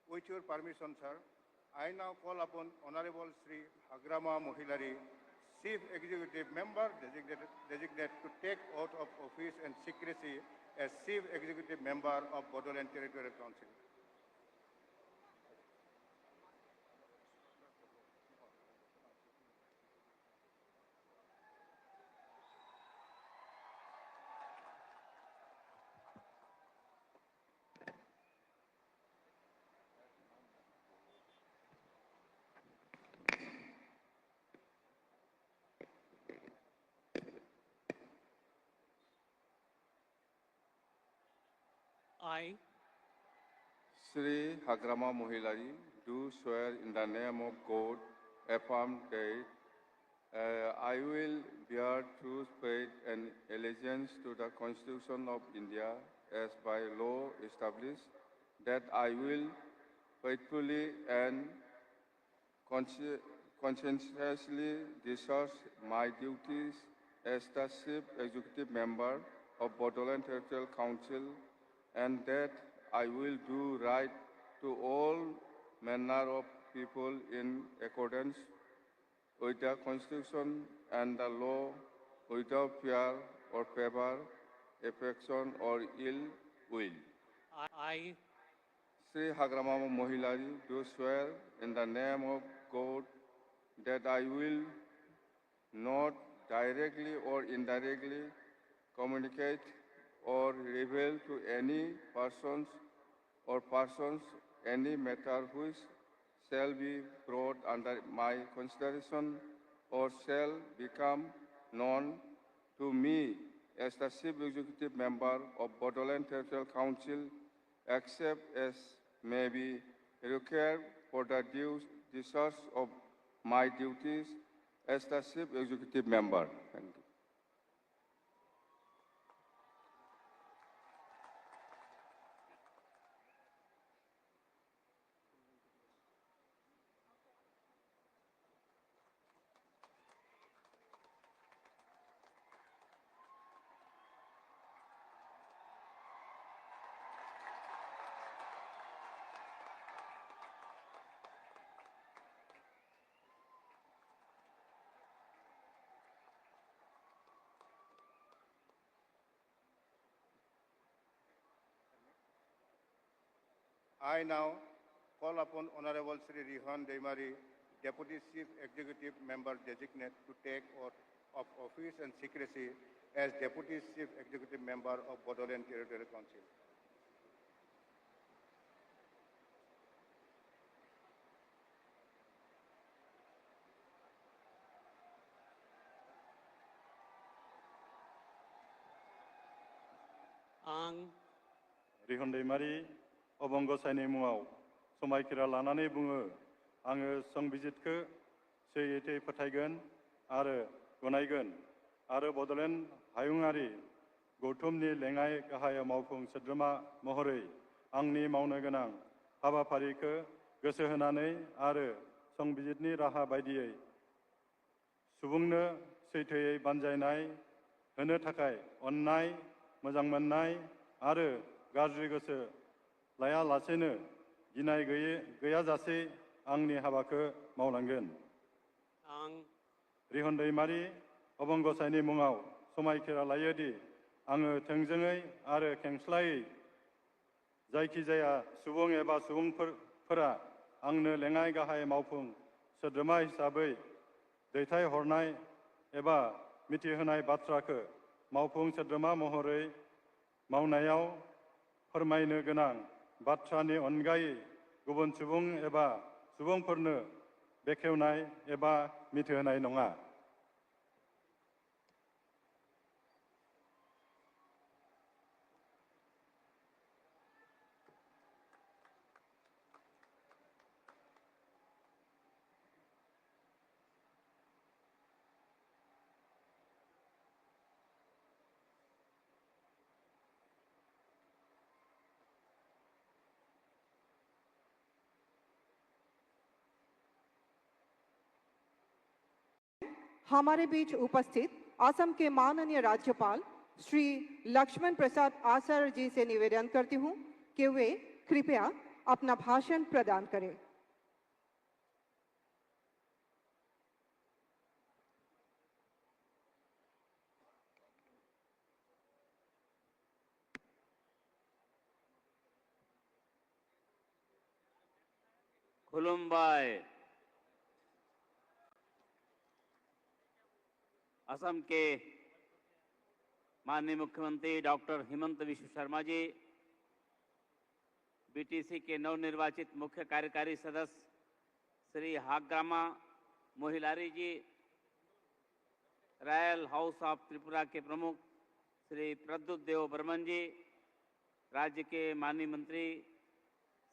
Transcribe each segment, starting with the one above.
With your permission, sir, I now call upon Honorable Sri Hagrama Mohilari, Chief Executive Member designate to take oath of office and secrecy as Chief Executive Member of Bodoland Territorial Council. I, Sri Hagrama Mohilari, do swear in the name of God, affirm that I will bear true faith and allegiance to the Constitution of India as by law established, that I will faithfully and conscientiously discharge my duties as the Chief Executive Member of Bodoland Territorial Council, and that I will do right to all manner of people in accordance with the Constitution and the law, without fear or favor, affection or ill will. I, Sri Hagrama Mohilari, do swear in the name of God that I will not directly or indirectly communicate or reveal to any persons any matter which shall be brought under my consideration or shall become known to me as the Chief Executive Member of Bodoland Territorial Council, except as may be required for the due discharge of my duties as the Chief Executive Member. Thank you. I now call upon Honorable Sri Rihan Deimari, Deputy Chief Executive Member designate to take oath of office and secrecy as Deputy Chief Executive Member of Bodoland Territorial Council. Ang, Rihan Deimari, Obongo Saini Muau, Somaikira Lanane Bungo, Ang Songbijitke, Seyete Pataigan, Are Gonaigan, Are Bodoland, Hayungari, Gotumni Lengai Kahaya Maupung Sadrama Mohore, Angni Maunaganang, Haba Parike, Gosehanane, Are Songbijitni Raha Baidie, Subungna, Seyte Banjainai, Hene Takai, Onnai, मोजां मोननाय आरो गाज्रि गोसो लाया लासेनो गिनाय गैयाजासे आंनि हाबाखौ मावलांगोन। आं रिहन दैमारि अबं गसाइनि मुङाव समायखिरा लायोदि आङो थोंजोङै आरो खेंस्लायै जायखिजाया सुबुं एबा सुबुंफोरा आंनो लेङाइ गाहाय मावफुं सोद्रोमा हिसाबै दैथायहरनाय एबा मिथिहोनाय बाथ्राखौ मावफुं सोद्रोमा महरै मावनायाव फोरमायनो गोनां बाथ्रानि अनगायै गुबुन सुबुं एबा सुबुंफोरनो बेखेवनाय एबा मिथिहोनाय नङा। हमारे बीच उपस्थित असम के माननीय राज्यपाल श्री लक्ष्मण प्रसाद आचार्य जी से निवेदन करती हूं कि वे कृपया अपना भाषण प्रदान करें। खुलुमबाय। असम के माननीय मुख्यमंत्री डॉक्टर हिमंत विश्व शर्मा जी, बीटीसी के नवनिर्वाचित मुख्य कार्यकारी सदस्य श्री हाग्रामा मोहिलारी जी, रॉयल हाउस ऑफ त्रिपुरा के प्रमुख श्री प्रद्युत देव बर्मन जी, राज्य के माननीय मंत्री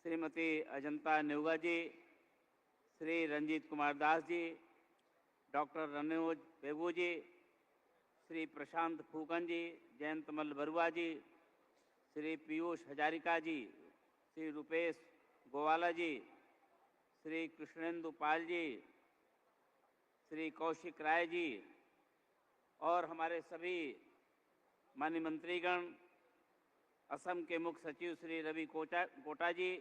श्रीमती अजंता नेउगा जी, श्री रंजीत कुमार दास जी, डॉक्टर रनोज बेगू जी, श्री प्रशांत फूकन जी, जयंतमल बरुआ जी, श्री पीयूष हजारिका जी, श्री रुपेश गोवाला जी, श्री कृष्णेंदु पाल जी, श्री कौशिक राय जी और हमारे सभी माननीय मंत्रीगण, असम के मुख्य सचिव श्री रवि कोटा जी,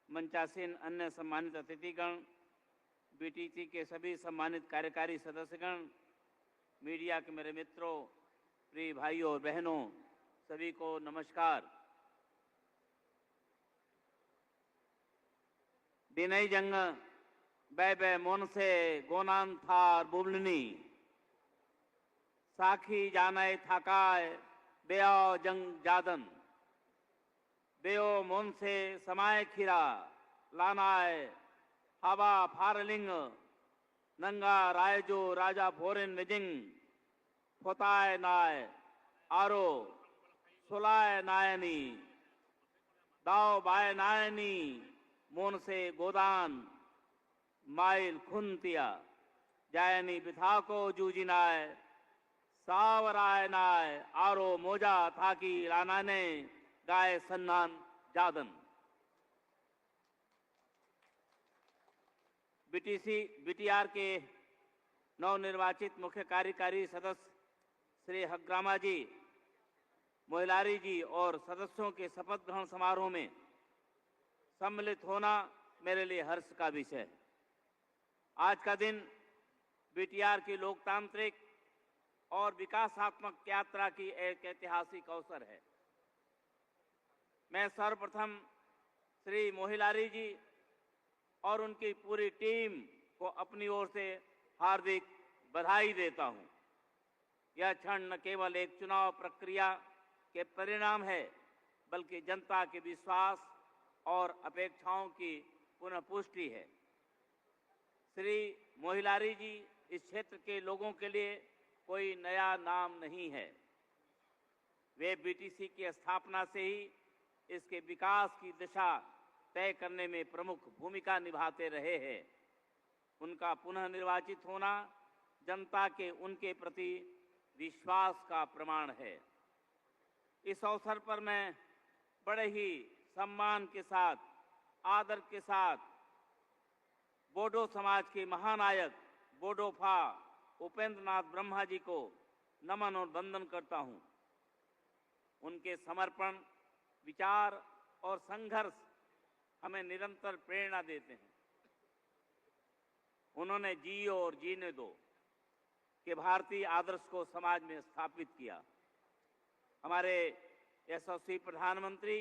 मंचासीन अन्य सम्मानित अतिथिगण, बीटीसी के सभी सम्मानित कार्यकारी सदस्यगण, मीडिया के मेरे मित्रों, प्रिय भाइयों और बहनों, सभी को नमस्कार। दिनई जंग बै बै मोन से गोनान थार बुबलनी, साखी जानाय थाकाय बेओ जंग जादन, बेओ मोन से समाय खीरा लानाय हवा फारलिंग, नंगा रायजो राजा फोरेन मिजिंग, फोताय नाय आरो सुलाय नायनी, दाव बाय नायनी मोन से गोदान माइल खुनतिया, जायनी बिथा को जूजिनाय सावराय नाय आरो मोजा थाकी लानाने गाय सन्नान जादन। बीटीआर के नवनिर्वाचित मुख्य कार्यकारी सदस्य श्री हग्रामा जी, मोहिलारी जी और सदस्यों के शपथ ग्रहण समारोह में सम्मिलित होना मेरे लिए हर्ष का विषय है। आज का दिन बीटीआर की लोकतांत्रिक और विकासात्मक यात्रा की एक ऐतिहासिक अवसर है। मैं सर्वप्रथम श्री मोहिलारी जी और उनकी पूरी टीम को अपनी ओर से हार्दिक बधाई देता हूं। यह क्षण न केवल एक चुनाव प्रक्रिया के परिणाम है, बल्कि जनता के विश्वास और अपेक्षाओं की पुनः पुष्टि है। श्री मोहिलारी जी इस क्षेत्र के लोगों के लिए कोई नया नाम नहीं है। वे बीटीसी की स्थापना से ही इसके विकास की दिशा तय करने में प्रमुख भूमिका निभाते रहे हैं। उनका पुनः निर्वाचित होना जनता के उनके प्रति विश्वास का प्रमाण है। इस अवसर पर मैं बड़े ही सम्मान के साथ, आदर के साथ बोडो समाज के महानायक बोडोफा उपेंद्र नाथ ब्रह्मा जी को नमन और वंदन करता हूं। उनके समर्पण, विचार और संघर्ष हमें निरंतर प्रेरणा देते हैं। उन्होंने जियो और जीने दो के भारतीय आदर्श को समाज में स्थापित किया। हमारे यशस्वी प्रधानमंत्री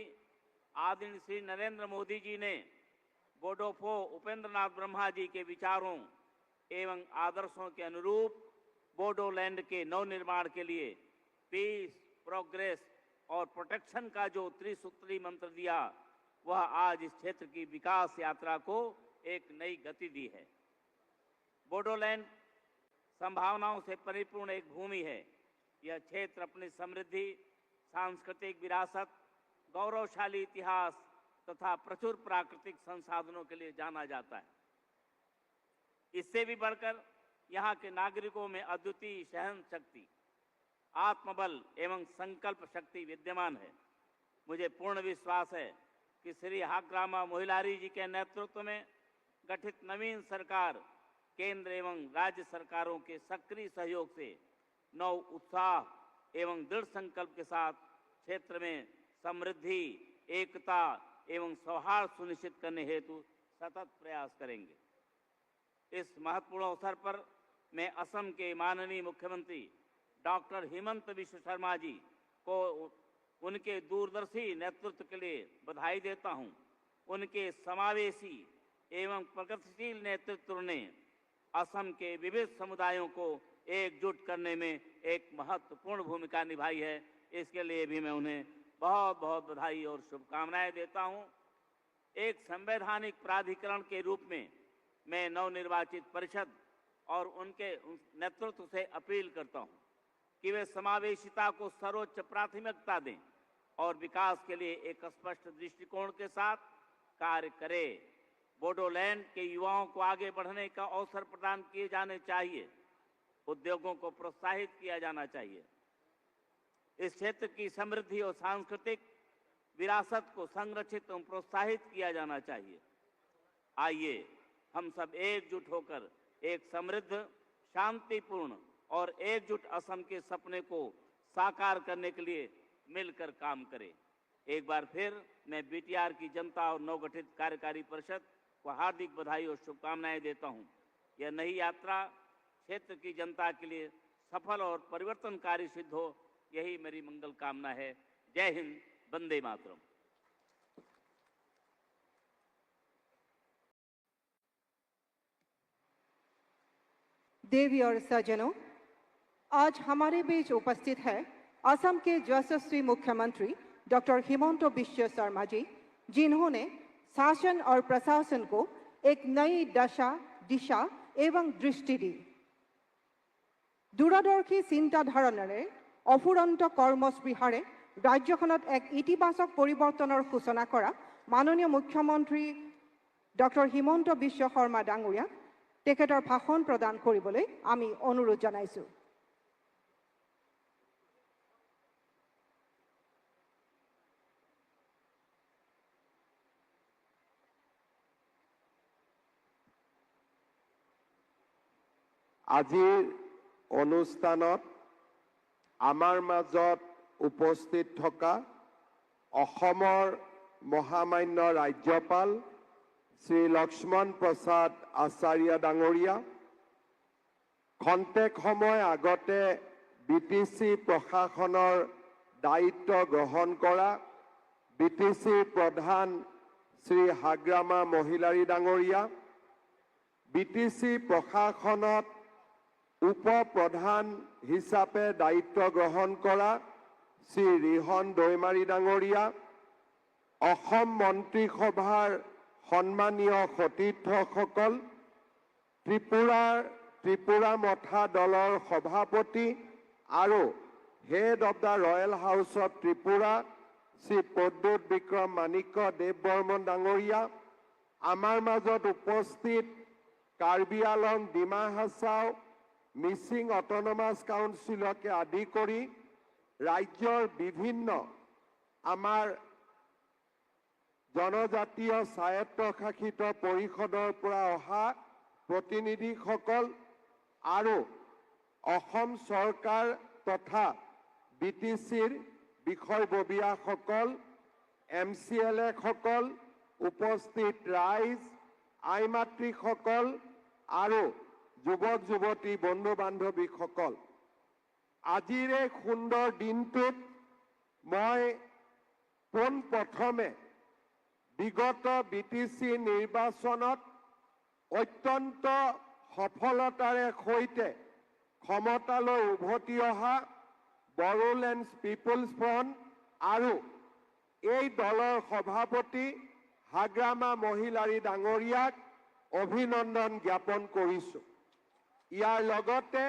आदरणीय श्री नरेंद्र मोदी जी ने बोडोफो उपेंद्र नाथ ब्रह्मा जी के विचारों एवं आदर्शों के अनुरूप बोडोलैंड के नवनिर्माण के लिए पीस, प्रोग्रेस और प्रोटेक्शन का जो त्रिसूत्री मंत्र दिया, वह आज इस क्षेत्र की विकास यात्रा को एक नई गति दी है। बोडोलैंड संभावनाओं से परिपूर्ण एक भूमि है। यह क्षेत्र अपनी समृद्धि, सांस्कृतिक विरासत, गौरवशाली इतिहास तथा प्रचुर प्राकृतिक संसाधनों के लिए जाना जाता है। इससे भी बढ़कर यहाँ के नागरिकों में अद्वितीय सहन शक्ति, आत्मबल एवं संकल्प शक्ति विद्यमान है। मुझे पूर्ण विश्वास है कि श्री हाग्रामा मोहिलारी जी के नेतृत्व में गठित नवीन सरकार केंद्र एवं राज्य सरकारों के सक्रिय सहयोग से नव उत्साह एवं दृढ़ संकल्प के साथ क्षेत्र में समृद्धि, एकता एवं सौहार्द सुनिश्चित करने हेतु सतत प्रयास करेंगे। इस महत्वपूर्ण अवसर पर मैं असम के माननीय मुख्यमंत्री डॉक्टर हिमंत बिश्व शर्मा जी को उनके दूरदर्शी नेतृत्व के लिए बधाई देता हूं। उनके समावेशी एवं प्रगतिशील नेतृत्व ने असम के विविध समुदायों को एकजुट करने में एक महत्वपूर्ण भूमिका निभाई है। इसके लिए भी मैं उन्हें बहुत बहुत बधाई और शुभकामनाएं देता हूं। एक संवैधानिक प्राधिकरण के रूप में मैं नवनिर्वाचित परिषद और उनके नेतृत्व से अपील करता हूं कि वे समावेशिता को सर्वोच्च प्राथमिकता दें और विकास के लिए एक स्पष्ट दृष्टिकोण के साथ कार्य करें। बोडोलैंड के युवाओं को आगे बढ़ने का अवसर प्रदान किए जाने चाहिए। उद्योगों को प्रोत्साहित किया जाना चाहिए। इस क्षेत्र की समृद्धि और सांस्कृतिक विरासत को संरक्षित एवं प्रोत्साहित किया जाना चाहिए। आइए हम सब एकजुट होकर एक समृद्ध, शांतिपूर्ण और एकजुट असम के सपने को साकार करने के लिए मिलकर काम करें। एक बार फिर मैं बीटीआर की जनता और नवगठित कार्यकारी परिषद को हार्दिक बधाई और शुभकामनाएं देता हूं। यह नई यात्रा क्षेत्र की जनता के लिए सफल और परिवर्तनकारी सिद्ध हो, यही मेरी मंगल कामना है। जय हिंद, वंदे मातरम। देवी और सज्जनों, आज हमारे बीच उपस्थित है असम के यशस्वी मुख्यमंत्री डॉक्टर हिमंत बिश्व शर्मा जी, जिन्होंने शासन और प्रशासन को एक नई दिशा एवं दृष्टि दी। दूरदर्शी चिंताधारारे अफुरंत कर्मस्पृहारे राज्यखনত एक इतिबाचक परिवर्तনৰ सूचना কৰা माननीय मुख्यमंत्री डॉक्टर हिमंत बिश्व शर्मा डांगरिया तेखेतर भाषण प्रदान কৰিবলৈ আমি অনুৰোধ জনাইছো। আজিৰ অনুষ্ঠানত আমাৰ মাজত উপস্থিত থকা অসমৰ মহামান্য ৰাজ্যপাল শ্ৰী লক্ষ্মণ প্ৰসাদ আচাৰ্য ডাঙৰীয়া, খন্তেক সময় আগতে বিটিচি প্ৰশাসনৰ দায়িত্ব গ্ৰহণ কৰা বিটিচিৰ প্ৰধান শ্ৰী হাগ্ৰামা মহিলাৰী ডাঙৰীয়া, বিটিচি প্ৰশাসনত উপ-প্ৰধান হিচাপে দায়িত্ব গ্ৰহণ কৰা শ্ৰী ৰিহন দৈমাৰী ডাঙৰীয়া, অসম মন্ত্ৰীসভাৰ সন্মানীয় সতীৰ্থসকল, ত্ৰিপুৰা মথা দলৰ সভাপতি আৰু head of the royal house of Tripura Shri Pradyot Bikram Manikya Deb Barman ডাঙৰীয়া, আমাৰ মাজত উপস্থিত কাৰ্বি আলং, ডিমা হাছাও, মিচিং অট'নমাছ কাউন্সিলকে আদি কৰি ৰাজ্যৰ বিভিন্ন আমাৰ জনজাতীয় স্বায়ত্তশাসিত পৰিষদৰ পৰা অহা প্ৰতিনিধিসকল আৰু অসম চৰকাৰ তথা বিটিচিৰ বিষয়ববীয়াসকল, MCLA সকল, উপস্থিত ৰাইজ, আইমাতৃসকল আৰু যুৱক যুৱতী বন্ধু বান্ধৱীসকল, আজিৰ এই সুন্দৰ দিনটোত মই পোনপ্ৰথমে বিগত বিটিচি নিৰ্বাচনত অত্যন্ত সফলতাৰে সৈতে ক্ষমতালৈ উভতি অহা বড়োলেণ্ড পিপলছ ফ্ৰণ্ট আৰু এই দলৰ সভাপতি হাগ্ৰামা মহিলাৰী ডাঙৰীয়াক অভিনন্দন জ্ঞাপন কৰিছোঁ। ইয়াৰ লগতে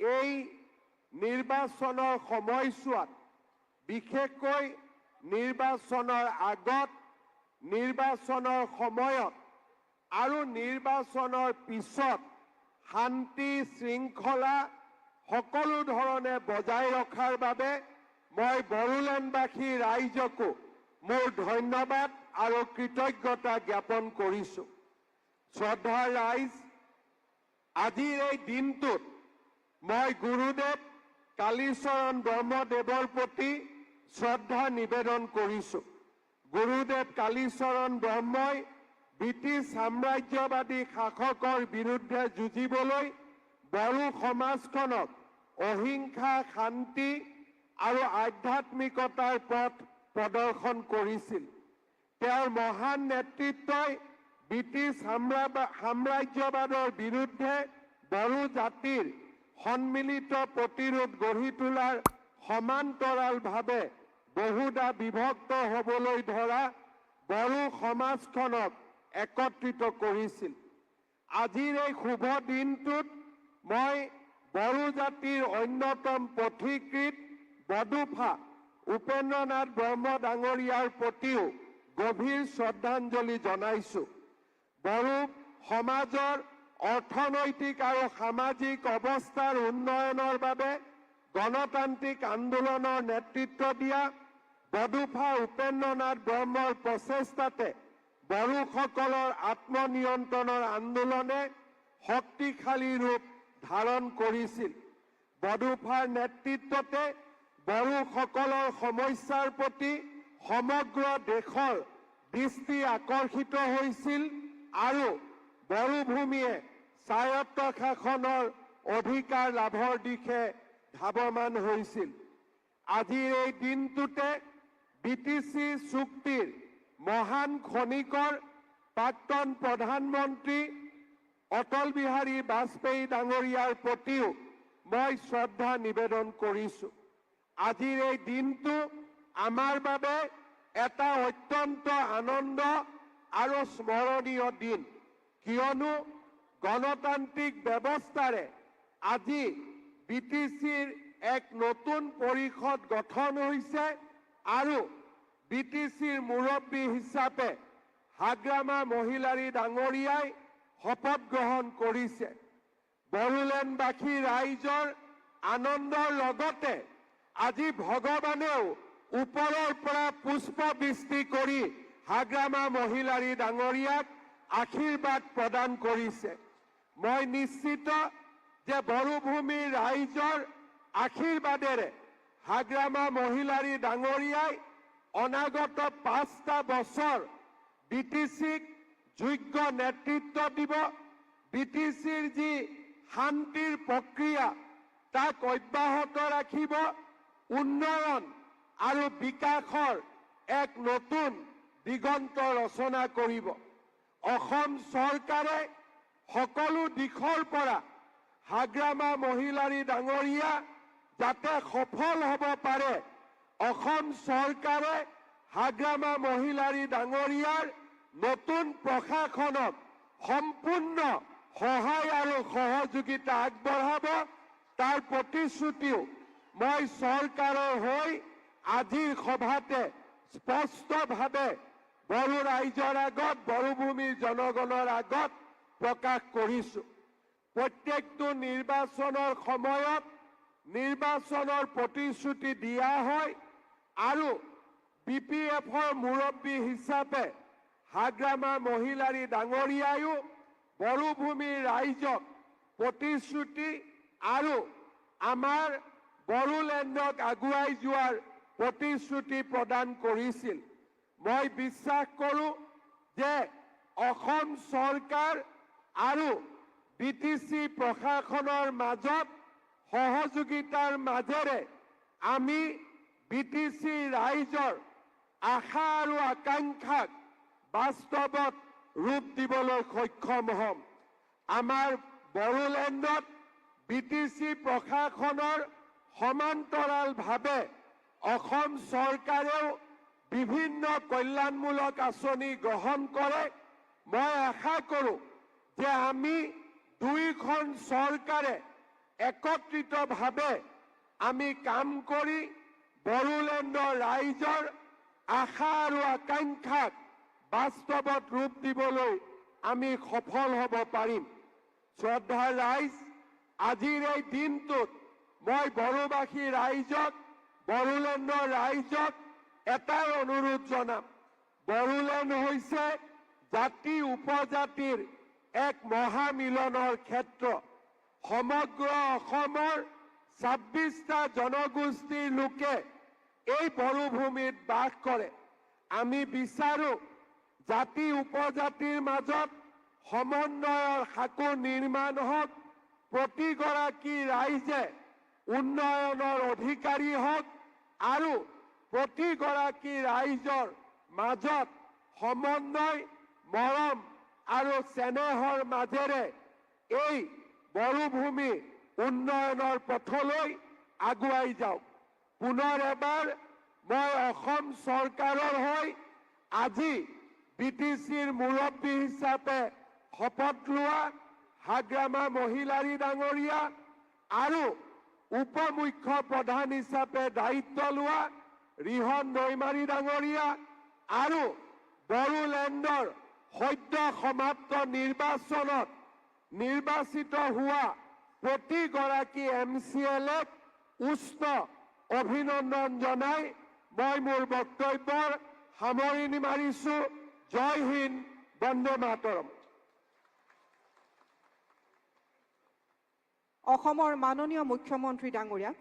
এই নিৰ্বাচনৰ সময়ছোৱাত, বিশেষকৈ নিৰ্বাচনৰ আগত, নিৰ্বাচনৰ সময়ত আৰু নিৰ্বাচনৰ পিছত শান্তি শৃংখলা সকলো ধৰণে বজাই ৰখাৰ বাবে মই বড়োলেণ্ডবাসী ৰাইজকো মোৰ ধন্যবাদ আৰু কৃতজ্ঞতা জ্ঞাপন কৰিছোঁ। শ্ৰদ্ধাৰ ৰাইজ, আজিৰ এই দিনটোত মই গুৰুদেৱ কালীচৰণ ব্ৰহ্মদেৱৰ প্ৰতি শ্ৰদ্ধা নিবেদন কৰিছোঁ। গুৰুদেৱ কালীচৰণ ব্ৰহ্মই ব্ৰিটিছ সাম্ৰাজ্যবাদী শাসকৰ বিৰুদ্ধে যুঁজিবলৈ বড়ো সমাজখনক অহিংসা, শান্তি আৰু আধ্যাত্মিকতাৰ পথ প্ৰদৰ্শন কৰিছিল। তেওঁৰ মহান নেতৃত্বই ব্ৰিটিছ সাম্ৰাজ্যবাদৰ বিৰুদ্ধে বড়ো জাতিৰ সন্মিলিত প্ৰতিৰোধ গঢ়ি তোলাৰ সমান্তৰালভাৱে বহুদা বিভক্ত হ'বলৈ ধৰা বড়ো সমাজখনক একত্ৰিত কৰিছিল। আজিৰ এই শুভ দিনটোত মই বড়ো জাতিৰ অন্যতম পথিকৃত বডোফা উপেন্দ্ৰনাথ ব্ৰহ্ম ডাঙৰীয়াৰ প্ৰতিও গভীৰ শ্ৰদ্ধাঞ্জলি জনাইছো। বড়ো সমাজৰ অৰ্থনৈতিক আৰু সামাজিক অৱস্থাৰ উন্নয়নৰ বাবে গণতান্ত্ৰিক আন্দোলনৰ নেতৃত্ব দিয়া বডোফা উপেন্দ্ৰনাথ ব্ৰহ্মৰ প্ৰচেষ্টাতে বড়োসকলৰ আত্মনিয়ন্ত্ৰণৰ আন্দোলনে শক্তিশালী ৰূপ ধাৰণ কৰিছিল। বডোফাৰ নেতৃত্বতে বড়োসকলৰ সমস্যাৰ প্ৰতি সমগ্ৰ দেশৰ দৃষ্টি আকৰ্ষিত হৈছিল আৰু বড়ো ভূমিয়ে স্বায়ত্ত শাসনৰ অধিকাৰ লাভৰ দিশে ধাৱমান হৈছিল। আজিৰ এই দিনটোতে বিটিচি চুক্তিৰ মহান খনিকৰ প্ৰাক্তন প্ৰধানমন্ত্ৰী অটল বিহাৰী বাজপেয়ী ডাঙৰীয়াৰ প্ৰতিও মই শ্ৰদ্ধা নিবেদন কৰিছোঁ। আজিৰ এই দিনটো আমাৰ বাবে এটা অত্যন্ত আনন্দ আৰু স্মৰণীয় দিন, কিয়নো গণতান্ত্ৰিক ব্যৱস্থাৰে আজি বিটিচিৰ এক নতুন পৰিষদ গঠন হৈছে আৰু বিটিচিৰ মুৰব্বী হিচাপে হাগ্ৰামা মহিলাৰী ডাঙৰীয়াই শপত গ্ৰহণ কৰিছে। বড়োলেণ্ডবাসী ৰাইজৰ আনন্দৰ লগতে আজি ভগৱানেও ওপৰৰ পৰা পুষ্পবৃষ্টি কৰি হাগ্ৰামা মহিলাৰী ডাঙৰীয়াক আশীৰ্বাদ প্ৰদান কৰিছে। মই নিশ্চিত যে বড়োভূমিৰ ৰাইজৰ আশীৰ্বাদেৰে হাগ্ৰামা মহিলাৰী ডাঙৰীয়াই অনাগত 5টা বছৰ বিটিচিক যোগ্য নেতৃত্ব দিব। বিটিচিৰ যি শান্তিৰ প্ৰক্ৰিয়া তাক অব্যাহত ৰাখিব। উন্নয়ন আৰু বিকাশৰ এক নতুন দিগন্ত ৰচনা কৰিব। অসম চৰকাৰে সকলো দিশৰ পৰা হাগ্ৰামা মহিলাৰী ডাঙৰীয়া যাতে সফল হ'ব পাৰে, অসম চৰকাৰে হাগ্ৰামা মহিলাৰী ডাঙৰীয়াৰ নতুন প্ৰশাসনক সম্পূৰ্ণ সহায় আৰু সহযোগিতা আগবঢ়াব। তাৰ প্ৰতিশ্ৰুতিও মই চৰকাৰৰ হৈ আজিৰ সভাতে স্পষ্টভাৱে বড়ো ৰাইজৰ আগত, বড়োভূমিৰ জনগণৰ আগত প্ৰকাশ কৰিছোঁ। প্ৰত্যেকটো নিৰ্বাচনৰ সময়ত নিৰ্বাচনৰ প্ৰতিশ্ৰুতি দিয়া হয় আৰু BPFৰ মুৰব্বী হিচাপে হাগ্ৰামা মহিলাৰী ডাঙৰীয়ায়ো বড়োভূমিৰ ৰাইজক প্ৰতিশ্ৰুতি আৰু আমাৰ বড়োলেণ্ডক আগুৱাই যোৱাৰ প্ৰতিশ্ৰুতি প্ৰদান কৰিছিল। মই বিশ্বাস কৰোঁ যে অসম চৰকাৰ আৰু বিটিচি প্ৰশাসনৰ মাজত সহযোগিতাৰ মাজেৰে আমি বিটিচি ৰাইজৰ আশা আৰু আকাংক্ষাক বাস্তৱত ৰূপ দিবলৈ সক্ষম হ'ম। আমাৰ বড়োলেণ্ডত বিটিচি প্ৰশাসনৰ সমান্তৰালভাৱে অসম চৰকাৰেও বিভিন্ন কল্যাণমূলক আঁচনি গ্ৰহণ কৰে। মই আশা কৰোঁ যে আমি দুইখন চৰকাৰে একত্ৰিতভাৱে আমি কাম কৰি বড়োলেণ্ডৰ ৰাইজৰ আশা আৰু আকাংক্ষাক বাস্তৱত ৰূপ দিবলৈ আমি সফল হ'ব পাৰিম। শ্ৰদ্ধাৰ ৰাইজ, আজিৰ এই দিনটোত মই বড়োবাসী ৰাইজক, বড়োলেণ্ডৰ ৰাইজক এটাই অনুৰোধ জনাম। বড়োলেণ্ড হৈছে জাতি উপজাতিৰ এক মহামিলনৰ ক্ষেত্ৰ। সমগ্ৰ অসমৰ 26টা জনগোষ্ঠীৰ লোকে এই বড়োভূমিত বাস কৰে আমি বিচাৰো জাতি উপজাতিৰ মাজত সমন্বয়ৰ সাঁকো নিৰ্মাণ হওক, প্ৰতিগৰাকী ৰাইজে উন্নয়নৰ অধিকাৰী হওক আৰু প্ৰতিগৰাকী ৰাইজৰ মাজত সমন্বয়, মৰম আৰু চেনেহৰ মাজেৰে এই বড়োভূমি উন্নয়নৰ পথলৈ আগুৱাই যাওক। পুনৰ এবাৰ মই অসম চৰকাৰৰ হৈ আজি BTCৰ মুৰব্বী হিচাপে শপত লোৱা হাগ্ৰামা মহিলাৰী ডাঙৰীয়া আৰু উপমুখ্য প্ৰধান হিচাপে দায়িত্ব লোৱা ৰিহন দৈমাৰী ডাঙৰীয়া আৰু বড়োলেণ্ডৰ সদ্য সমাপ্ত নিৰ্বাচনত নিৰ্বাচিত হোৱা প্ৰতিগৰাকী MCLক উষ্ণ অভিনন্দন জনাই মই মোৰ বক্তব্যৰ সামৰণি মাৰিছো। জয় হিন্দ, বন্দে মাতৰম। অসমৰ মাননীয় মুখ্যমন্ত্ৰী ডাঙৰীয়াক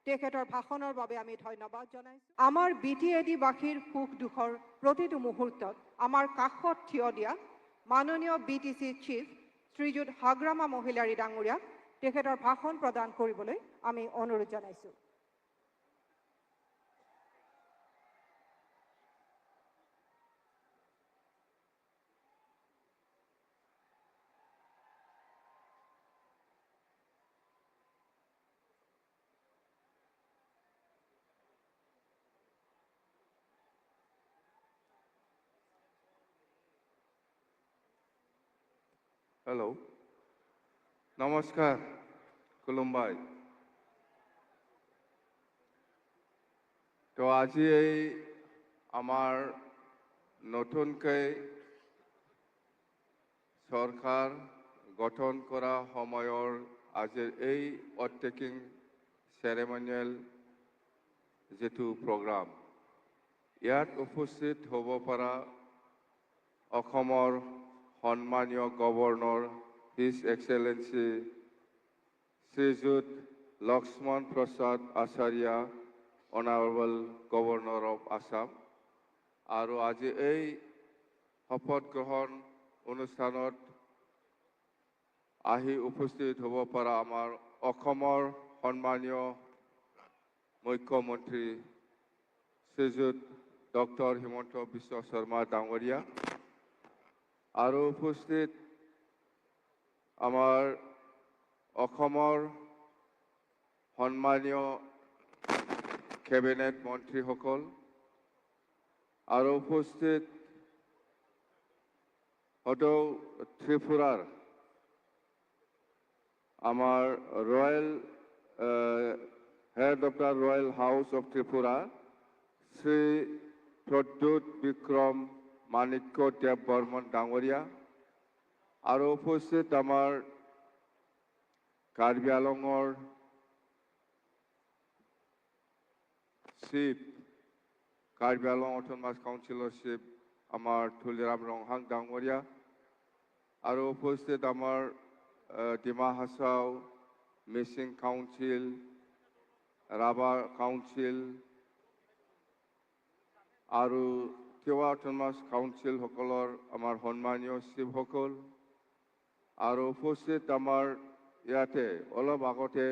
তেখেতৰ ভাষণৰ বাবে আমি ধন্যবাদ জনাইছো। আমাৰ BTAD-বাসীৰ সুখ দুখৰ প্ৰতিটো মুহূৰ্তত আমাৰ কাষত থিয় দিয়া মাননীয় BTC চিফ শ্ৰীযুত হাগ্ৰামা মহিলাৰী ডাঙৰীয়াক তেখেতৰ ভাষণ প্ৰদান কৰিবলৈ আমি অনুৰোধ জনাইছো। Hello. Namaskar. Kulumbai. তো আজি এই আমাৰ নতুনকৈ সৰকাৰ গঠন কৰা সময়ৰ আজিৰ এই অটেকিং সেৰেমনিয়েল যেটো প্ৰগ্ৰাম ইয়াত উপস্থিত হ'ব পৰা অসমৰ সন্মানীয় governor his excellency Shrijut Lakshman Prasad Acharya honourable governor of Assam আৰু আজি এই শপত গ্ৰহণ অনুষ্ঠানত আহি উপস্থিত হ'ব পৰা আমাৰ অসমৰ সন্মানীয় মুখ্যমন্ত্ৰী শ্ৰীযুত ডক্টৰ হিমন্ত বিশ্ব শৰ্মা ডাঙৰীয়া আৰু উপস্থিত আমাৰ অসমৰ সন্মানীয় কেবিনেট মন্ত্ৰীসকল আৰু উপস্থিত সদৌ ত্ৰিপুৰাৰ আমাৰ royal head of the royal house of Tripura Shri Pradyot Bikram Manikya Deb Barman ডাঙৰীয়া আৰু উপস্থিত আমাৰ কাৰ্বি আংলঙৰ চিফ কাৰ্বি আংলং অটোনমাস কাউন্সিলৰ চিফ আমাৰ তুলিৰাম ৰংহাং ডাঙৰীয়া আৰু উপস্থিত আমাৰ ডিমা হাছাও মিচিং কাউন্সিল ৰাভা কাউন্সিল আৰু তিৱা অটোনমাস কাউন্সিলসকলৰ আমাৰ সন্মানীয় চিফসকল আৰু উপস্থিত আমাৰ ইয়াতে অলপ আগতে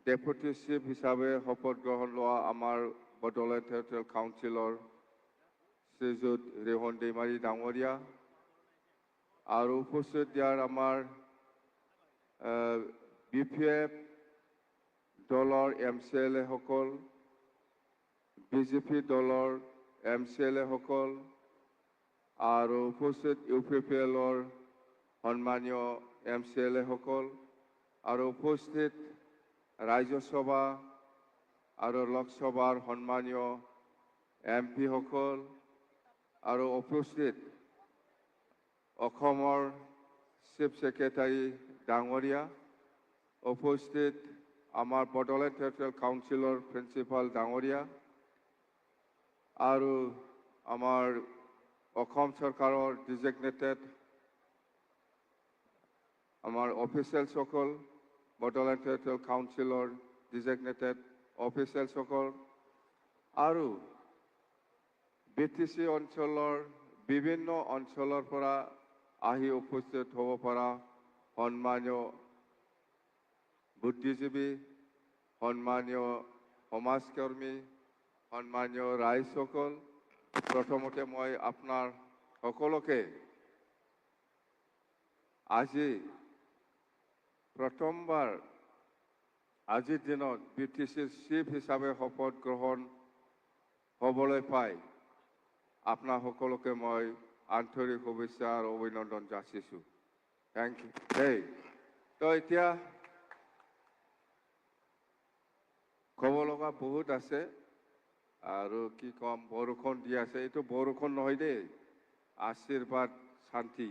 ডেপুটি চিফ হিচাপে শপত গ্ৰহণ লোৱা আমাৰ বড়োলেণ্ড টেৰিটৰিয়েল কাউন্সিলৰ শ্ৰীযুত ৰিহন দৈমাৰী ডাঙৰীয়া আৰু উপস্থিত ইয়াৰ আমাৰ BPF দলৰ MCLA সকল BJP দলৰ MCLA সকল আৰু উপস্থিত UPPLৰ সন্মানীয় MCLA সকল আৰু উপস্থিত ৰাজ্যসভা আৰু লোকসভাৰ সন্মানীয় MP সকল আৰু উপস্থিত অসমৰ চিফ সেক্ৰেটাৰী ডাঙৰীয়া উপস্থিত আমাৰ বড়োলেণ্ড টেৰিটৰিয়েল কাউন্সিলৰ প্ৰিন্সিপাল ডাঙৰীয়া আৰু আমাৰ অসম চৰকাৰৰ ডিজিগনেটেড আমাৰ অফিচিয়েলসকল বড়োলেণ্ড টেৰিটৰিয়েল কাউন্সিলৰ ডিজিগনেটেড অফিচিয়েলসকল আৰু বিটিসি অঞ্চলৰ বিভিন্ন অঞ্চলৰ পৰা আহি উপস্থিত হ'ব পৰা সন্মানীয় বুদ্ধিজীৱী, সন্মানীয় সমাজকৰ্মী, সন্মানীয় ৰাইজসকল, প্ৰথমতে মই আপোনাৰ সকলোকে আজি প্ৰথমবাৰ আজিৰ দিনত বিটিচিৰ চিফ হিচাপে শপত গ্ৰহণ হ'বলৈ পাই আপোনাৰ সকলোকে মই আন্তৰিক শুভেচ্ছা আৰু অভিনন্দন যাচিছোঁ। Thank U. তো এতিয়া ক'ব লগা বহুত আছে আৰু কি ক'ম, বৰষুণ দি আছে। এইটো বৰষুণ নহয় দেই, আশীৰ্বাদ শান্তি,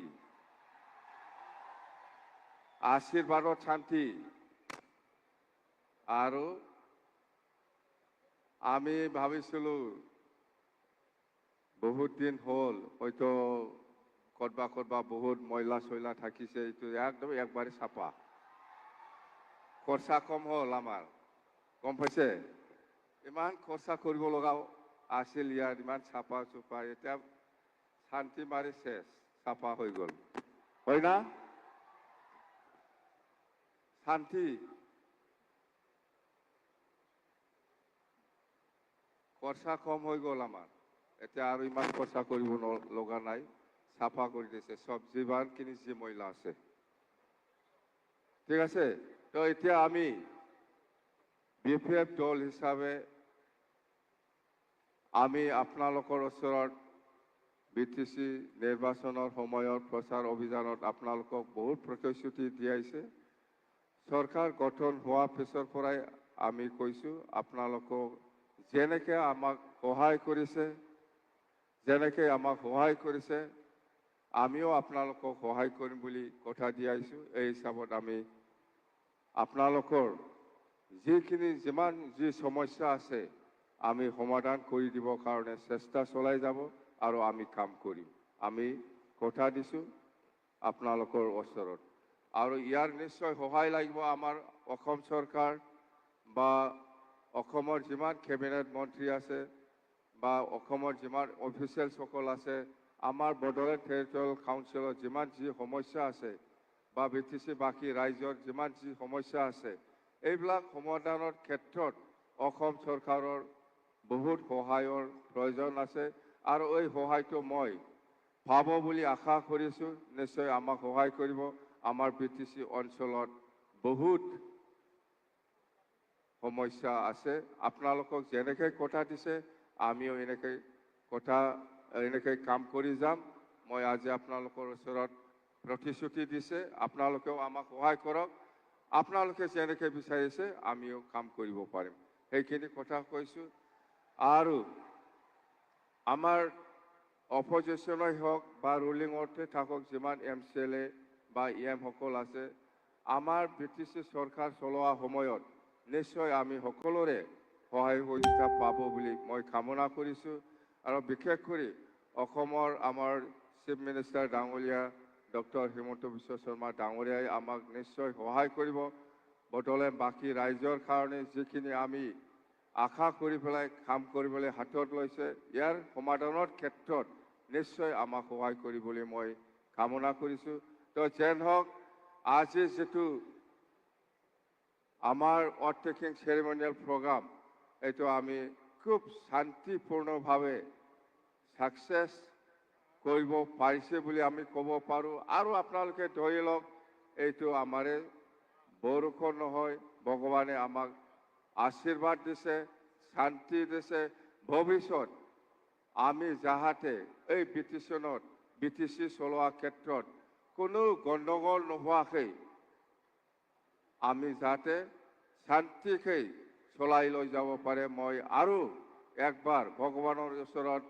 আশীৰ্বাদত শান্তি। আৰু আমি ভাবিছিলোঁ বহুত দিন হ'ল হয়তো ক'ৰবাত বহুত ময়লা চয়লা থাকিছে, এইটো একদম একবাৰে চাফা। খৰচা কম হ'ল আমাৰ, গম পাইছে? ইমান খৰচা কৰিব লগা আছিল ইয়াত, ইমান চাফা চুফা, এতিয়া শান্তি মাৰি শেষ, চাফা হৈ গ'ল, হয় না? শান্তি, খৰচা কম হৈ গ'ল আমাৰ, এতিয়া আৰু ইমান খৰচা কৰিব লগা নাই, চাফা কৰি দিছে চব্জি বাৰখিনি যি ময়লা আছে। ঠিক আছে? তো এতিয়া আমি BPF দল হিচাপে আমি আপোনালোকৰ ওচৰত বিটিচি নিৰ্বাচনৰ সময়ত প্ৰচাৰ অভিযানত আপোনালোকক বহুত প্ৰতিশ্ৰুতি দিয়াইছে। চৰকাৰ গঠন হোৱাৰ পিছৰ পৰাই আমি কৈছোঁ আপোনালোকক যেনেকৈ আমাক সহায় কৰিছে, আমিও আপোনালোকক সহায় কৰিম বুলি কথা দিয়াইছোঁ। এই হিচাপত আমি আপোনালোকৰ যিমান যি সমস্যা আছে আমি সমাধান কৰি দিবৰ কাৰণে চেষ্টা চলাই যাব আৰু আমি কাম কৰিম। আমি কথা দিছোঁ আপোনালোকৰ ওচৰত। আৰু ইয়াৰ নিশ্চয় সহায় লাগিব আমাৰ অসম চৰকাৰ বা অসমৰ যিমান কেবিনেট মন্ত্ৰী আছে বা অসমৰ যিমান অফিচিয়েলসকল আছে, আমাৰ বড়োলেণ্ড টেৰিটৰিয়েল কাউন্সিলৰ যিমান যি সমস্যা আছে বা বিটিচি বাকী ৰাইজৰ যিমান যি সমস্যা আছে, এইবিলাক সমাধানৰ ক্ষেত্ৰত অসম চৰকাৰৰ বহুত সহায়ৰ প্ৰয়োজন আছে। আৰু এই সহায়টো মই পাব বুলি আশা কৰিছোঁ। নিশ্চয় আমাক সহায় কৰিব। আমাৰ বিটিচি অঞ্চলত বহুত সমস্যা আছে, আপোনালোকক যেনেকৈ কথা দিছে আমিও এনেকৈ কাম কৰি যাম। মই আজি আপোনালোকৰ ওচৰত প্ৰতিশ্ৰুতি দিছে, আপোনালোকেও আমাক সহায় কৰক। আপোনালোকে যেনেকৈ বিচাৰিছে আমিও কাম কৰিব পাৰিম, সেইখিনি কথা কৈছোঁ। আৰু আমাৰ অপজিশ্যনেই হওক বা ৰুলিঙতে থাকক যিমান MCLA বা EM সকল আছে, আমাৰ বিটিচি চৰকাৰ চলোৱা সময়ত নিশ্চয় আমি সকলোৰে সহায় সহযোগিতা পাব বুলি মই কামনা কৰিছোঁ। আৰু বিশেষ কৰি অসমৰ আমাৰ চিফ মিনিষ্টাৰ ডাঙৰীয়া ডক্টৰ হিমন্ত বিশ্ব শৰ্মা ডাঙৰীয়াই আমাক নিশ্চয় সহায় কৰিব। বড়োলেণ্ড বাকী ৰাইজৰ কাৰণে যিখিনি আমি আশা কৰি পেলাই কাম কৰিবলৈ হাতত লৈছে, ইয়াৰ সমাধানৰ ক্ষেত্ৰত নিশ্চয় আমাক সহায় কৰিবলৈ মই কামনা কৰিছোঁ। তো যেন হওক, আজি যিটো আমাৰ অৰ্থটেকিং চেৰিমনিয়েল প্ৰগ্ৰাম, এইটো আমি খুব শান্তিপূৰ্ণভাৱে ছাকচেছ কৰিব পাৰিছে বুলি আমি ক'ব পাৰোঁ। আৰু আপোনালোকে ধৰি লওক, এইটো আমাৰে বৰষুণ নহয়, ভগৱানে আমাক আশীৰ্বাদ দিছে, শান্তি দিছে। ভৱিষ্যত আমি যাহাতে এই বিটিচি চলোৱা ক্ষেত্ৰত কোনো গণ্ডগোল নোহোৱাকৈ আমি যাতে শান্তিকৈ চলাই লৈ যাব পাৰে, মই আৰু একবাৰ ভগৱানৰ ওচৰত,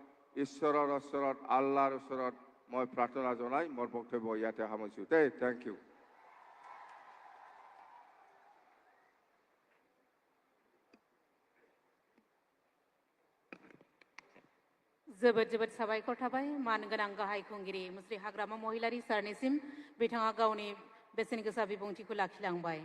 ঈশ্বৰৰ ওচৰত, আল্লাহৰ ওচৰত মই প্ৰাৰ্থনা জনাই মোৰ বক্তব্য ইয়াতে সামৰিছোঁ। Thank you. जोबोद साबायखर थाबाय मानगोनां गाहाय खुंगिरि मुस्रि हाग्रामा महिलारी सारनिसिम। बिथाङा गावनि बेसेन गोसा बिबुंथिखौ लाखिलांबाय।